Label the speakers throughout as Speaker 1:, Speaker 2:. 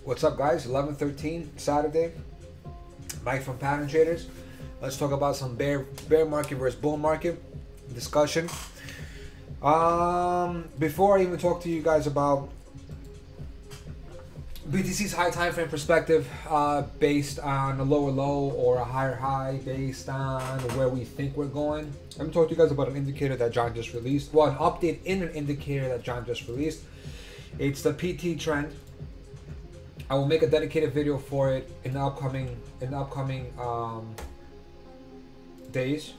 Speaker 1: What's up, guys? 11:13 Saturday. Mike from Pattern Traders. Let's talk about some bear market versus bull market discussion. Before I even talk to you guys about BTC's high time frame perspective, based on a lower low or a higher high, based on where we think we're going, let me talk to you guys about an indicator that John just released. Well, an update in an indicator that John just released. It's the PT trend. I will make a dedicated video for it in the upcoming days.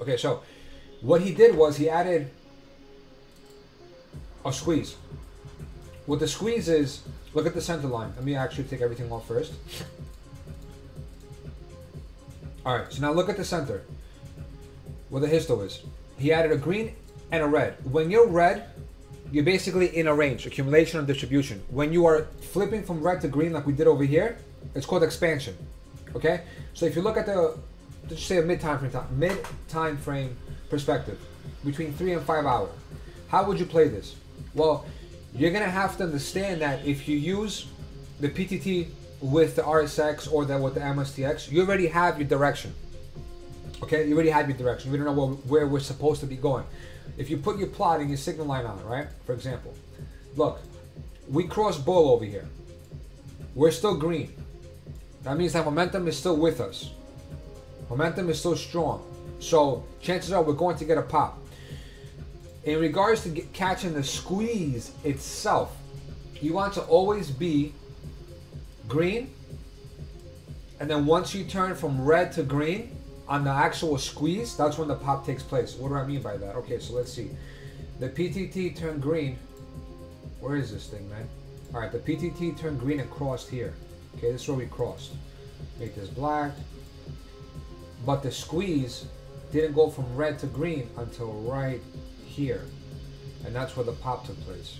Speaker 1: Okay, so what he did was he added a squeeze. What the squeeze is, look at the center line. Let me actually take everything off first. Alright, so now look at the center, where the histo is. He added a green and a red. When you're red, you're basically in a range, accumulation and distribution. When you are flipping from red to green like we did over here, it's called expansion. Okay? So if you look at the, let's say a mid-time frame perspective, between 3 and 5 hours, how would you play this? Well, you're gonna have to understand that if you use the PTT with the RSX or with the MSTX, you already have your direction. Okay, you already have your direction. You don't know where we're supposed to be going. If you put your plot and your signal line on, right? For example, look, we crossed bull over here. We're still green. That means that momentum is still with us. Momentum is still strong. So chances are we're going to get a pop. In regards to catching the squeeze itself, you want to always be green. And then once you turn from red to green, on the actual squeeze, that's when the pop takes place. What do I mean by that? Okay, so let's see. The PTT turned green. Where is this thing, man? All right, the PTT turned green and crossed here. Okay, this is where we crossed. Make this black. But the squeeze didn't go from red to green until right here. And that's where the pop took place.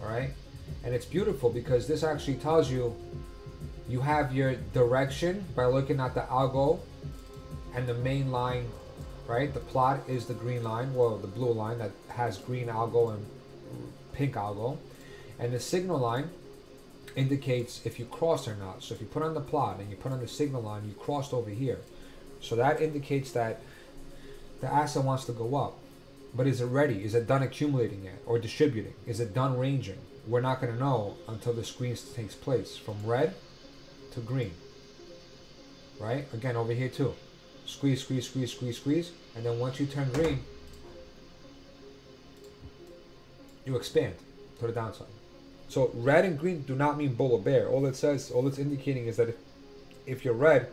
Speaker 1: All right? And it's beautiful because this actually tells you you have your direction by looking at the algo and the main line, right? The plot is the green line, well, the blue line that has green algo and pink algo. And the signal line indicates if you crossed or not. So if you put on the plot and you put on the signal line, you crossed over here. So that indicates that the asset wants to go up. But is it ready? Is it done accumulating yet or distributing? Is it done ranging? We're not going to know until the squeeze takes place from red to green, right? Again, over here too. Squeeze, squeeze, squeeze, squeeze, squeeze. And then once you turn green, you expand to the downside. So red and green do not mean bull or bear. All it says, all it's indicating is that if you're red,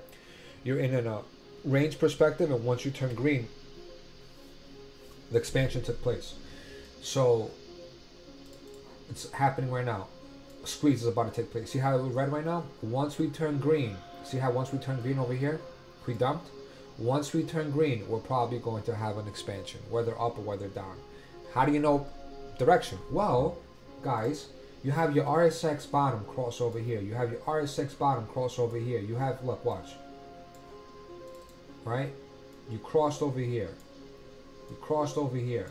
Speaker 1: you're in a range perspective, and once you turn green, the expansion took place. So it's happening right now. A squeeze is about to take place. See how we're red right now? Once we turn green, see how once we turn green over here, we dumped? Once we turn green, we're probably going to have an expansion, whether up or whether down. How do you know direction? Well, guys, you have your RSX bottom cross over here. You have your RSX bottom cross over here. You have, look, watch. Right? You crossed over here. You crossed over here.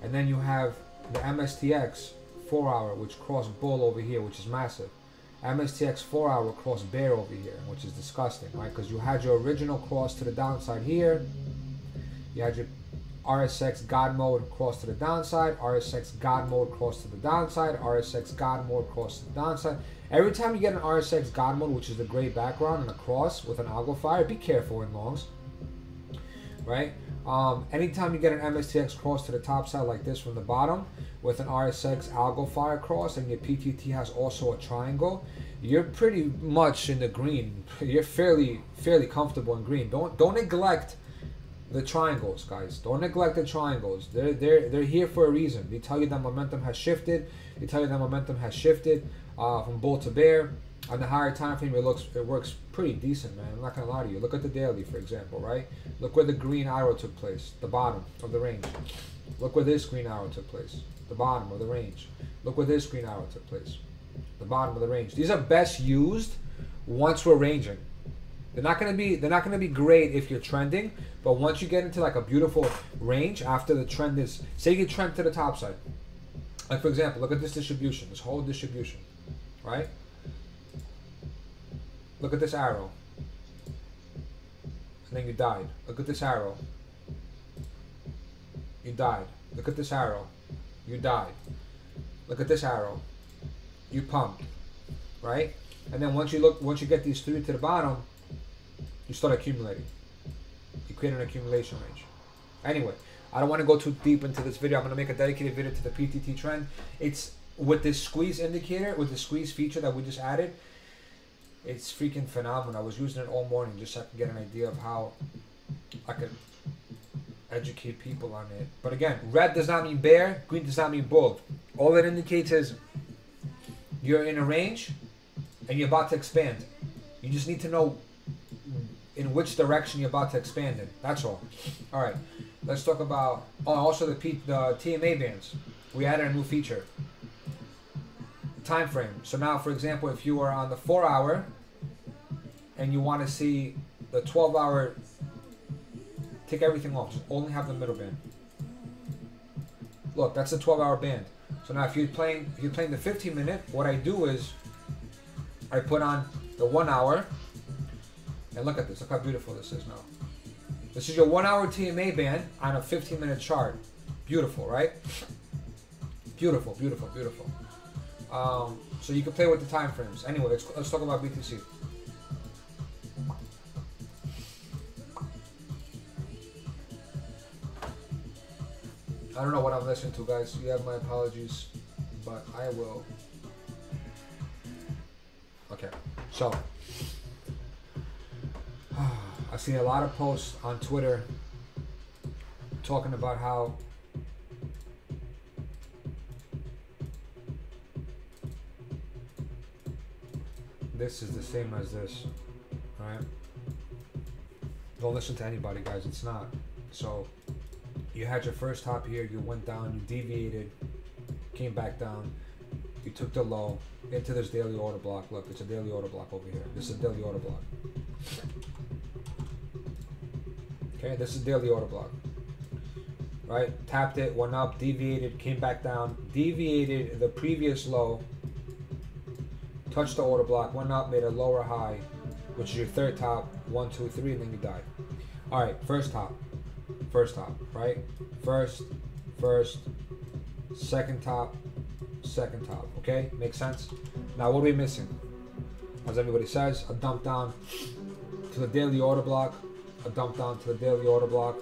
Speaker 1: And then you have the MSTX 4 hour, which crossed bull over here, which is massive. MSTX 4 hour crossed bear over here, which is disgusting, right? Because you had your original cross to the downside here. You had your RSX God mode cross to the downside, RSX God mode cross to the downside, RSX God mode cross to the downside. Every time you get an RSX God mode, which is the gray background and a cross with an algo fire, be careful in longs, right? Anytime you get an MSTX cross to the top side like this from the bottom with an RSX algo fire cross and your PTT has also a triangle, you're pretty much in the green. You're fairly comfortable in green. Don't neglect the triangles, guys. Don't neglect the triangles. They're here for a reason. They tell you that momentum has shifted. They tell you that momentum has shifted from bull to bear. On the higher time frame, it works pretty decent, man. I'm not gonna lie to you. Look at the daily, for example, right? Look where the green arrow took place, the bottom of the range. Look where this green arrow took place, the bottom of the range. Look where this green arrow took place, the bottom of the range. These are best used once we're ranging. They're not gonna be great if you're trending, but once you get into like a beautiful range after the trend is, say you trend to the top side. Like for example, look at this distribution, this whole distribution, right? Look at this arrow. And then you died. Look at this arrow. You died. Look at this arrow. You died. Look at this arrow. You pumped. Right? And then once you get these three to the bottom, you start accumulating. You create an accumulation range. Anyway, I don't want to go too deep into this video. I'm going to make a dedicated video to the PTT trend. It's with this squeeze indicator, with the squeeze feature that we just added. It's freaking phenomenal. I was using it all morning just so I can get an idea of how I could educate people on it. But again, red does not mean bear, green does not mean bull. All it indicates is you're in a range and you're about to expand. You just need to know in which direction you're about to expand in. That's all. All right, let's talk about also the TMA bands. We added a new feature. Time frame. So now, for example, if you are on the 4-hour and you want to see the 12-hour, take everything off. Just only have the middle band. Look, that's the 12-hour band. So now, if you're playing the 15-minute, what I do is I put on the 1 hour, and look at this. Look how beautiful this is now. This is your 1-hour TMA band on a 15-minute chart. Beautiful, right? Beautiful, beautiful, beautiful. So you can play with the time frames. Anyway, let's talk about BTC. I don't know what I'm listening to, guys. You have my apologies, but I will. Okay, so I've seen a lot of posts on Twitter talking about how this is the same as this, right? Don't listen to anybody, guys. It's not. So you had your first top here, you went down, you deviated, came back down, you took the low into this daily order block. Look, it's a daily order block over here. This is a daily order block. Okay, this is daily order block. Right? Tapped it, went up, deviated, came back down, deviated the previous low, touched the order block, went up, made a lower high, which is your third top, 1, 2, 3, and then you died. All right, first top, right? First, second top, okay? Makes sense? Now, what are we missing? As everybody says, a dump down to the daily order block, a dump down to the daily order block,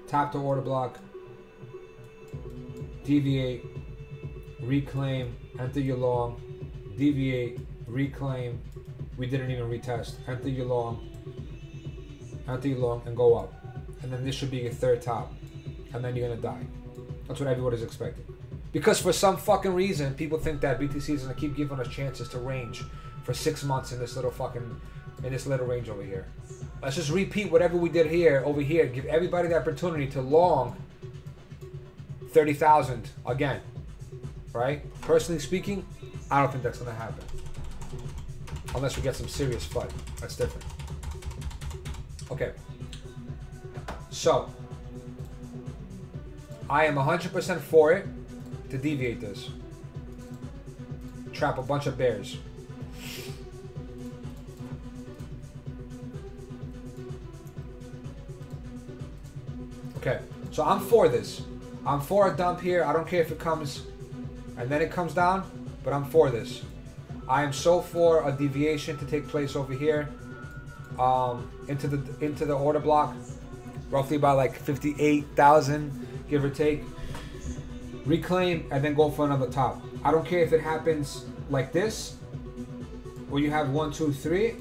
Speaker 1: tap the order block, deviate, reclaim, enter your long, deviate, reclaim, we didn't even retest, enter your long, and go up. And then this should be your third top. And then you're gonna die. That's what everybody's expecting. Because for some fucking reason, people think that BTC is gonna keep giving us chances to range for 6 months in this little range over here. Let's just repeat whatever we did here, over here. Give everybody the opportunity to long 30,000 again. Right? Personally speaking, I don't think that's gonna happen. Unless we get some serious FUD. That's different. Okay. So, I am 100% for it to deviate this. Trap a bunch of bears. Okay, so I'm for this. I'm for a dump here. I don't care if it comes and then it comes down, but I'm for this. I am so for a deviation to take place over here into the order block, roughly about like 58,000, give or take. Reclaim and then go for another top. I don't care if it happens like this, where you have 1, 2, 3.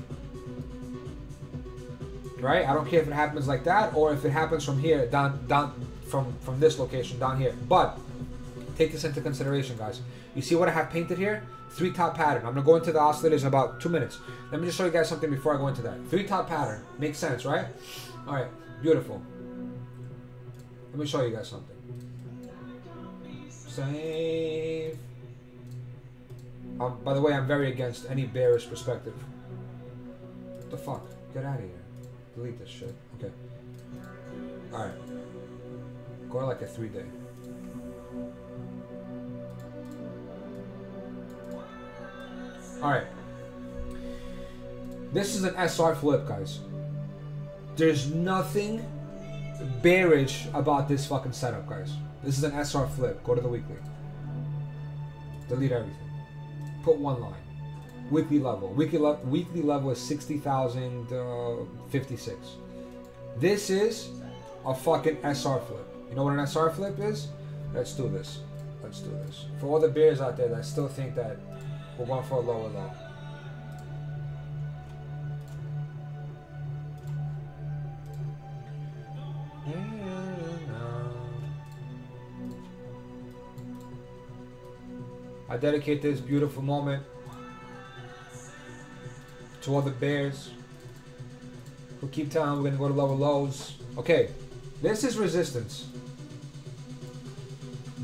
Speaker 1: Right? I don't care if it happens like that or if it happens from here down from this location down here. But take this into consideration, guys. You see what I have painted here? 3 top pattern. I'm gonna go into the oscillators in about 2 minutes. Let me just show you guys something before I go into that. 3 top pattern. Makes sense, right? All right. Beautiful. Let me show you guys something. Save. By the way, I'm very against any bearish perspective. What the fuck? get out of here. Delete this shit. Okay. Alright. Go to like a 3-day. Alright. This is an SR flip, guys. There's nothing bearish about this fucking setup, guys. This is an SR flip. Go to the weekly. Delete everything. Put one line. Weekly level. Weekly level is 60,056. This is a fucking SR flip. You know what an SR flip is? Let's do this. Let's do this. For all the bears out there that still think that we're going for a lower low. I dedicate this beautiful moment to all the bears who keep telling we're gonna go to lower lows. Okay, this is resistance.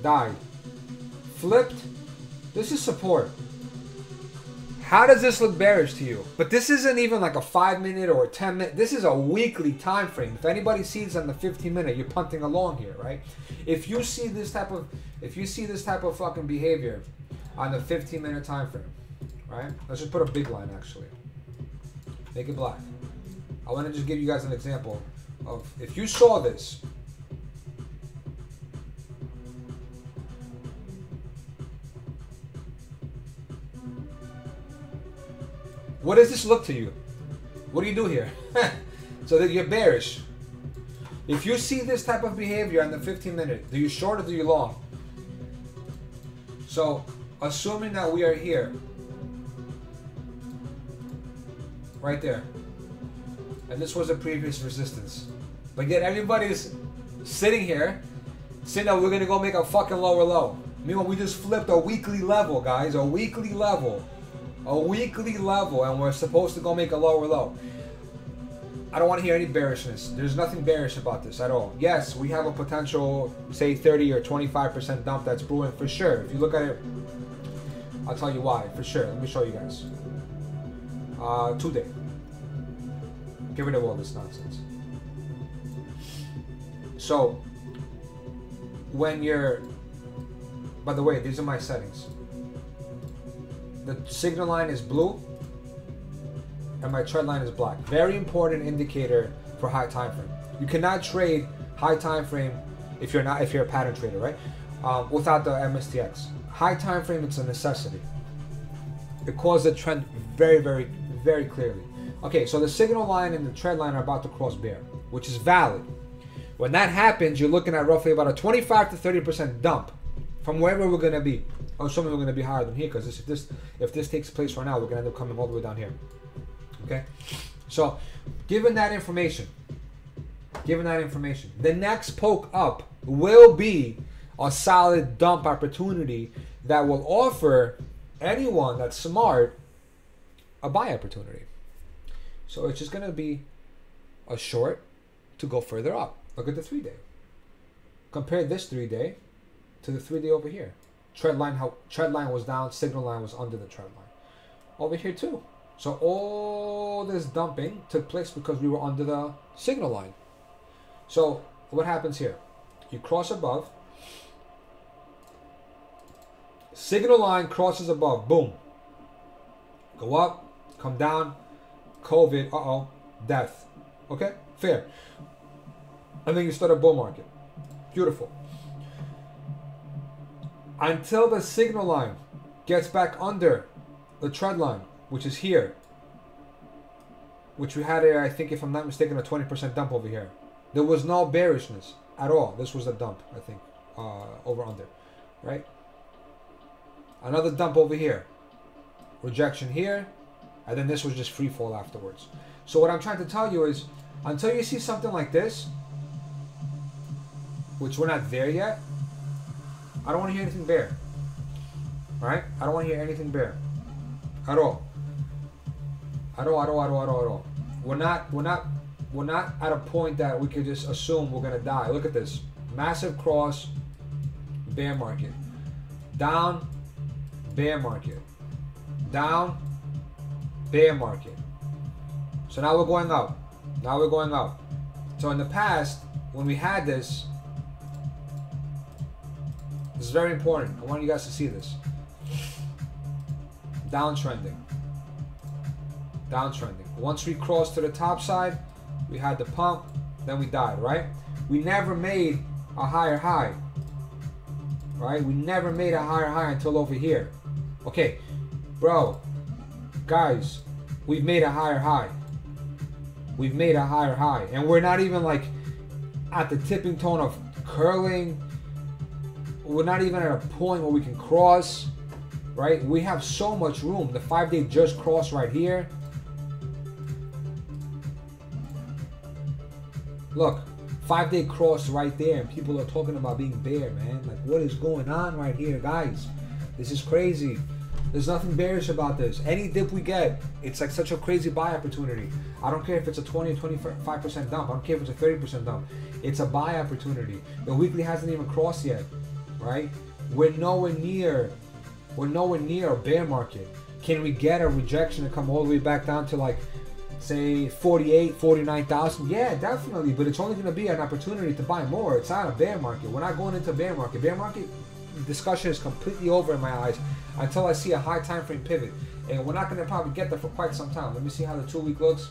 Speaker 1: Died. Flipped. This is support. How does this look bearish to you? But this isn't even like a 5-minute or a 10-minute. This is a weekly time frame. If anybody sees on the 15-minute, you're punting along here, right? If you see this type of fucking behavior on the 15-minute time frame, right? Let's just put a big line actually. Make it black. I want to just give you guys an example of if you saw this. What does this look to you? What do you do here? So that you're bearish. If you see this type of behavior on the 15-minute, do you short or do you long? So, assuming that we are here, right there, and this was a previous resistance, but yet everybody's sitting here, saying that we're gonna go make a fucking lower low. Meanwhile, we just flipped a weekly level, guys, a weekly level. A weekly level, and we're supposed to go make a lower low. I don't want to hear any bearishness. There's nothing bearish about this at all. Yes, we have a potential, say 30 or 25% dump that's brewing for sure. If you look at it, I'll tell you why, for sure. Let me show you guys. 2-day. Get rid of all this nonsense. So, when you're, by the way, these are my settings. The signal line is blue and my trend line is black. Very important indicator for high time frame. You cannot trade high time frame if you're a pattern trader, right? Without the MSTX. High time frame, it's a necessity. It calls the trend very, very, very clearly. Okay, so the signal line and the trend line are about to cross bear, which is valid. When that happens, you're looking at roughly about a 25 to 30% dump from wherever we're gonna be. I'm assuming we're going to be higher than here because if this takes place right now, we're going to end up coming all the way down here. Okay? So, given that information, the next poke up will be a solid dump opportunity that will offer anyone that's smart a buy opportunity. So, it's just going to be a short to go further up. Look at the 3-day. Compare this 3-day to the 3-day over here. Trend line was down, signal line was under the trend line. Over here too. So all this dumping took place because we were under the signal line. So what happens here? You cross above. Signal line crosses above. Boom. Go up, come down. COVID, death. Okay? Fair. And then you start a bull market. Beautiful. Until the signal line gets back under the trend line, which is here, which we had, I think, if I'm not mistaken, a 20% dump over here. There was no bearishness at all. This was a dump, I think, over under, right? Another dump over here, rejection here, and then this was just free fall afterwards. So what I'm trying to tell you is, until you see something like this, which we're not there yet, I don't want to hear anything bear. Alright? I don't want to hear anything bear. At all. At all. We're not at a point that we could just assume we're gonna die. Look at this. Massive cross, bear market. Down, bear market. Down, bear market. So now we're going up. Now we're going up. So in the past, when we had this is very important. I want you guys to see this. Downtrending. Downtrending. Once we crossed to the top side, we had the pump, then we died, right? We never made a higher high. Right? We never made a higher high until over here. Okay, bro, guys, we've made a higher high. We've made a higher high. And we're not even like at the tipping tone of curling. We're not even at a point where we can cross, right? We have so much room. The 5-day just crossed right here. Look, 5-day cross right there, and people are talking about being bear, man. Like, what is going on right here, guys? This is crazy. There's nothing bearish about this. Any dip we get, it's like such a crazy buy opportunity. I don't care if it's a 20 or 25% dump. I don't care if it's a 30% dump. It's a buy opportunity. The weekly hasn't even crossed yet, right? We're nowhere near a bear market. Can we get a rejection to come all the way back down to like, say 48, 49,000? Yeah, definitely, but it's only going to be an opportunity to buy more. It's not a bear market. We're not going into a bear market. Bear market discussion is completely over in my eyes until I see a high time frame pivot, and we're not going to probably get there for quite some time. Let me see how the 2-week looks.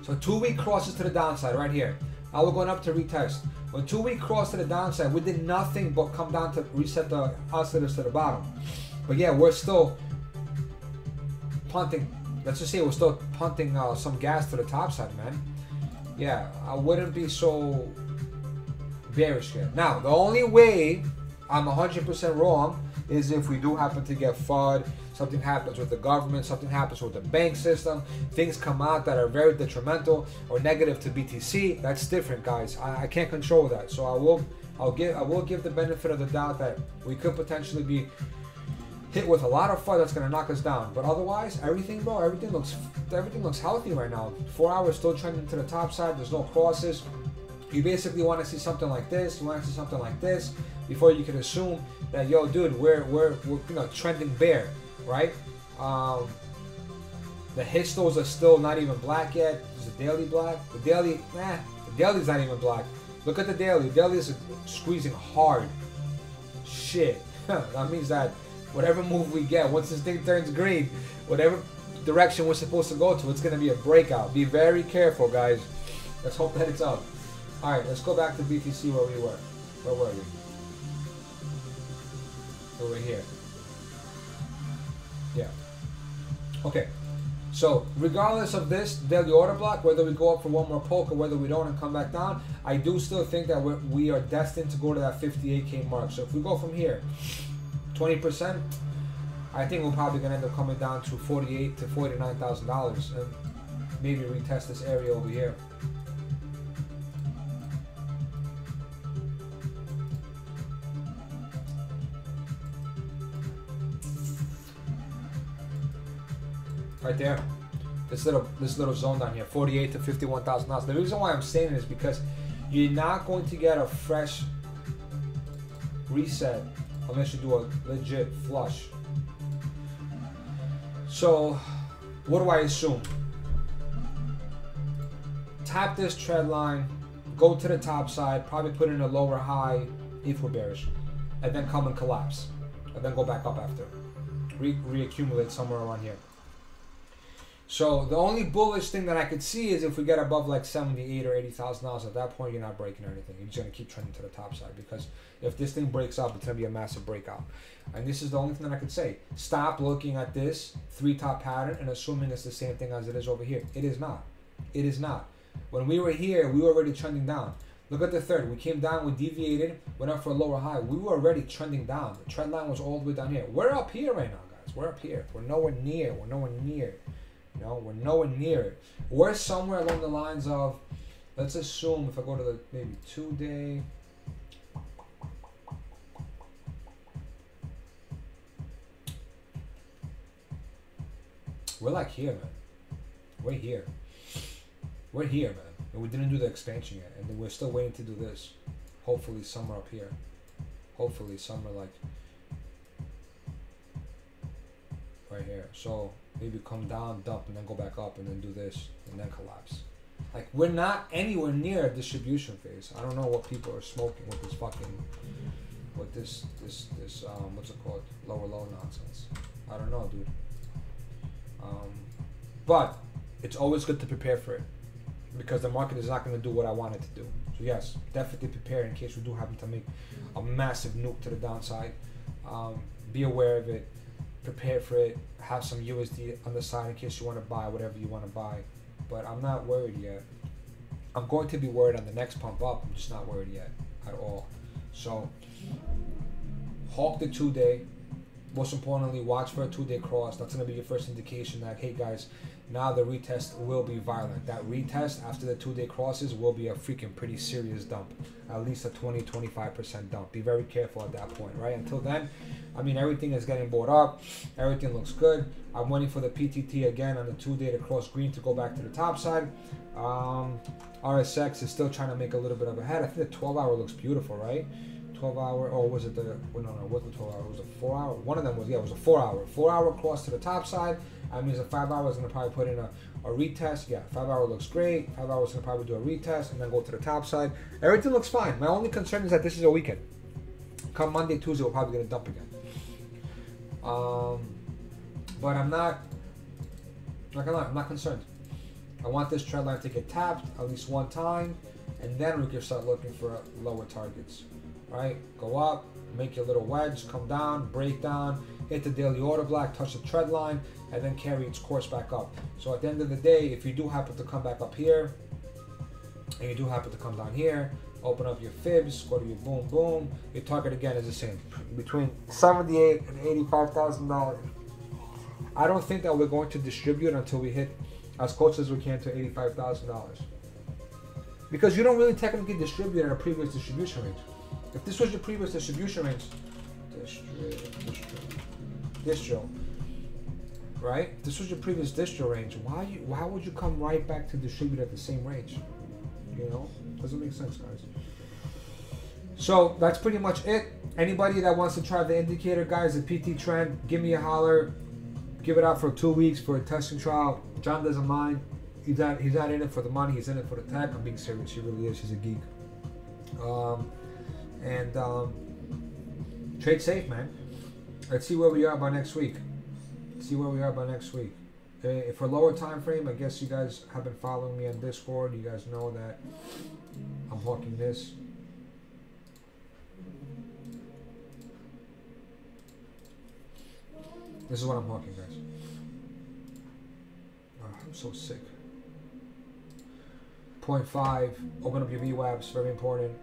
Speaker 1: So 2-week crosses to the downside right here. Now we're going up to retest. When 2-week cross to the downside, we did nothing but come down to reset the oscillators to the bottom. But yeah, we're still punting. Let's just say we're still punting some gas to the top side, man. Yeah, I wouldn't be so bearish yet. Now, the only way I'm 100% wrong is if we do happen to get FUD, something happens with the government, something happens with the bank system, things come out that are very detrimental or negative to BTC. That's different, guys. I can't control that. So I will give the benefit of the doubt that we could potentially be hit with a lot of FUD that's gonna knock us down. But otherwise, everything, bro, everything looks healthy right now. 4 hours still trending to the top side. There's no crosses. You basically want to see something like this. You want to see something like this before you can assume that, yo, dude, we're trending bear, right? The histos are still not even black yet. Is the daily black? The daily's not even black. Look at the daily. The daily is squeezing hard. Shit. That means that whatever move we get, once this thing turns green, whatever direction we're supposed to go to, it's going to be a breakout. Be very careful, guys. Let's hope that it's up. All right, let's go back to BTC where we were. Where were we? Over here. Yeah. Okay. So regardless of this daily order block, whether we go up for one more poke or whether we don't and come back down, I do still think that we are destined to go to that 58K mark. So if we go from here, 20%, I think we're probably gonna end up coming down to $48,000 to $49,000 and maybe retest this area over here. Right there, this little zone down here, $48,000 to $51,000. The reason why I'm saying this is because you're not going to get a fresh reset unless you do a legit flush. So, what do I assume? Tap this trend line, go to the top side, probably put in a lower high if we're bearish, and then come and collapse, and then go back up after. Reaccumulate somewhere around here. So the only bullish thing that I could see is if we get above like $78,000 or $80,000. At that point, you're not breaking or anything. You're just gonna keep trending to the top side, because if this thing breaks up, it's gonna be a massive breakout. And this is the only thing that I could say. Stop looking at this 3-top pattern and assuming it's the same thing as it is over here. It is not. It is not. When we were here, we were already trending down. Look at the third. We came down, we deviated, went up for a lower high. We were already trending down. The trend line was all the way down here. We're up here right now, guys. We're up here. We're nowhere near. We're nowhere near. You know, we're nowhere near it. We're somewhere along the lines of, let's assume if I go to the maybe 2-day. We're like here, man. We're here. We're here, man. And we didn't do the expansion yet. And then we're still waiting to do this. Hopefully somewhere up here. Hopefully somewhere like right here. So maybe come down, dump, and then go back up, and then do this, and then collapse. Like, we're not anywhere near a distribution phase. I don't know what people are smoking with this fucking, with this what's it called, lower low nonsense. I don't know, dude. But it's always good to prepare for it, because the market is not going to do what I want it to do. So yes, definitely prepare in case we do happen to make a massive nuke to the downside. Be aware of it, prepare for it, have some USD on the side in case you want to buy whatever you want to buy. But I'm not worried yet. I'm going to be worried on the next pump up. I'm just not worried yet at all. So hawk the 2-day. Most importantly, watch for a 2-day cross. That's going to be your first indication that, hey guys, now the retest will be violent. That retest after the 2-day crosses will be a freaking pretty serious dump. At least a 20-25% dump. Be very careful at that point, right? Until then, I mean, everything is getting bought up. Everything looks good. I'm waiting for the PTT again on the 2-day to cross green to go back to the top side. RSX is still trying to make a little bit of a head. I think the 12-hour looks beautiful, right? 12-hour, or was it the, well, no, it wasn't the 12-hour, it was a 4-hour. One of them was, yeah, it was a 4-hour. 4-hour cross to the top side. That means a 5-hour is going to probably put in a retest. Yeah, 5-hour looks great. 5 hours is going to probably do a retest and then go to the top side. Everything looks fine. My only concern is that this is a weekend. Come Monday, Tuesday, we're probably going to dump again. But I'm not gonna lie, I'm not concerned. I want this trend line to get tapped at least one time, and then we can start looking for lower targets. Right? Go up, make your little wedge, come down, break down, hit the daily order block, touch the trend line, and then carry its course back up. So at the end of the day, if you do happen to come back up here, and you do happen to come down here, open up your fibs, go to your boom boom, your target again is the same, between $78,000 and $85,000. I don't think that we're going to distribute until we hit as close as we can to $85,000, because you don't really technically distribute at a previous distribution range. If this was your previous distribution range, distro, right? If this was your previous distro range, why would you come right back to distribute at the same range? You know, doesn't make sense, guys. So that's pretty much it. Anybody that wants to try the indicator, guys, the PT trend, give me a holler. Give it out for 2 weeks for a testing trial. John doesn't mind. He's not in it for the money. He's in it for the tech. I'm being serious. He really is. He's a geek. Trade safe, man. Let's see where we are by next week. If for lower time frame, I guess you guys have been following me on Discord. You guys know that I'm hawking this. This is what I'm hawking, guys. Oh, I'm so sick. 0.5. Open up your VWAPs. Very important.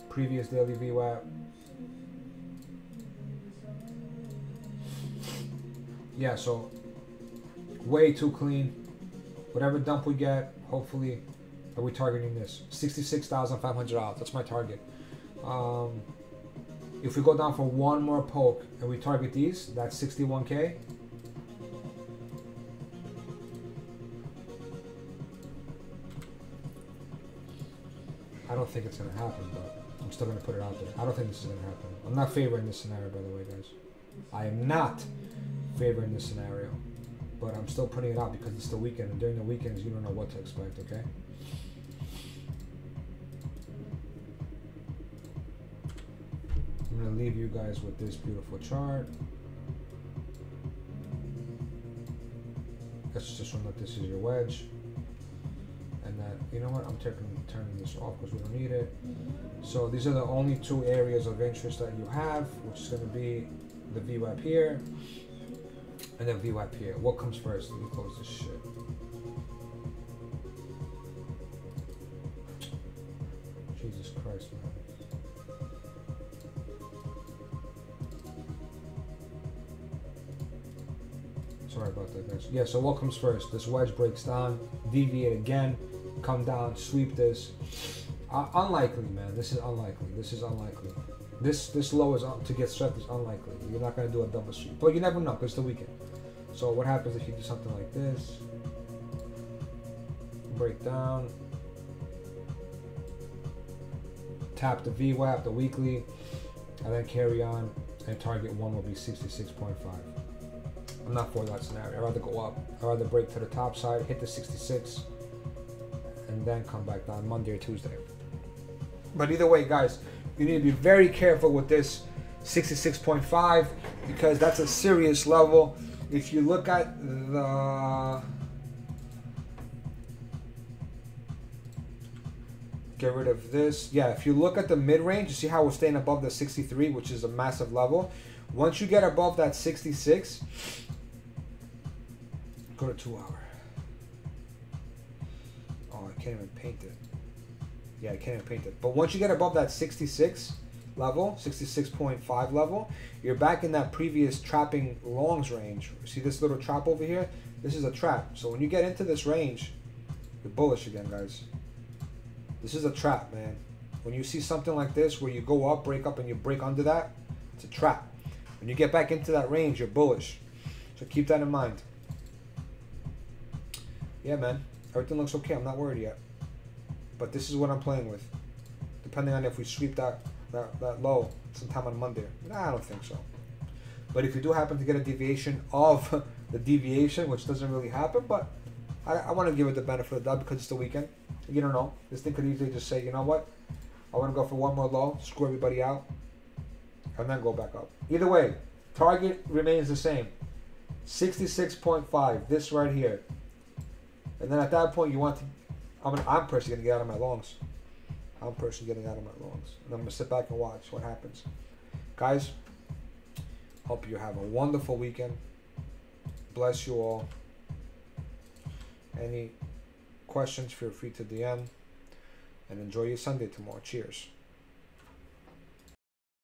Speaker 1: Previous daily VWAP. Yeah, so way too clean. Whatever dump we get, hopefully, are we targeting this? $66,500. That's my target. If we go down for one more poke and we target these, that's 61K. I don't think it's going to happen, but I'm still going to put it out there. I don't think this is going to happen. I'm not favoring this scenario, by the way, guys. I am not favoring this scenario, but I'm still putting it out because it's the weekend, and during the weekends, you don't know what to expect, okay? I'm going to leave you guys with this beautiful chart. Let's just assume that this is your wedge. And that, you know what, I'm turning this off because we don't need it. So these are the only two areas of interest that you have, which is going to be the VWAP here and then VWAP here. What comes first? Let me close this shit. Jesus Christ, man. Sorry about that, guys. Yeah, so what comes first? This wedge breaks down, deviate again, come down, sweep this. Unlikely, man. This is unlikely. This low is to get swept is unlikely. You're not going to do a double sweep. But you never know, because it's the weekend. So what happens if you do something like this? Break down. Tap the VWAP, the weekly, and then carry on. And target one will be 66.5. I'm not for that scenario. I'd rather go up. I'd rather break to the top side, hit the 66, and then come back down Monday or Tuesday. But either way, guys, you need to be very careful with this 66.5 because that's a serious level. If you look at the... Get rid of this. Yeah, if you look at the mid-range, you see how we're staying above the 63, which is a massive level. Once you get above that 66, go to 2 hour. Oh, I can't even paint it. Yeah, I can't even paint it. But once you get above that 66 level, 66.5 level, you're back in that previous trapping longs range. See this little trap over here? This is a trap. So when you get into this range, you're bullish again, guys. This is a trap, man. When you see something like this where you go up, break up, and you break under that, it's a trap. When you get back into that range, you're bullish. So keep that in mind. Yeah, man. Everything looks okay. I'm not worried yet. But this is what I'm playing with. Depending on if we sweep that low sometime on Monday. Nah, I don't think so. But if you do happen to get a deviation of the deviation, which doesn't really happen, but I want to give it the benefit of the doubt because it's the weekend. You don't know. This thing could easily just say, you know what? I want to go for one more low, screw everybody out, and then go back up. Either way, target remains the same. 66.5, this right here. And then at that point, you want to... I'm personally going to get out of my longs. I'm personally getting out of my longs. And I'm going to sit back and watch what happens. Guys, hope you have a wonderful weekend. Bless you all. Any questions, feel free to DM. And enjoy your Sunday tomorrow. Cheers.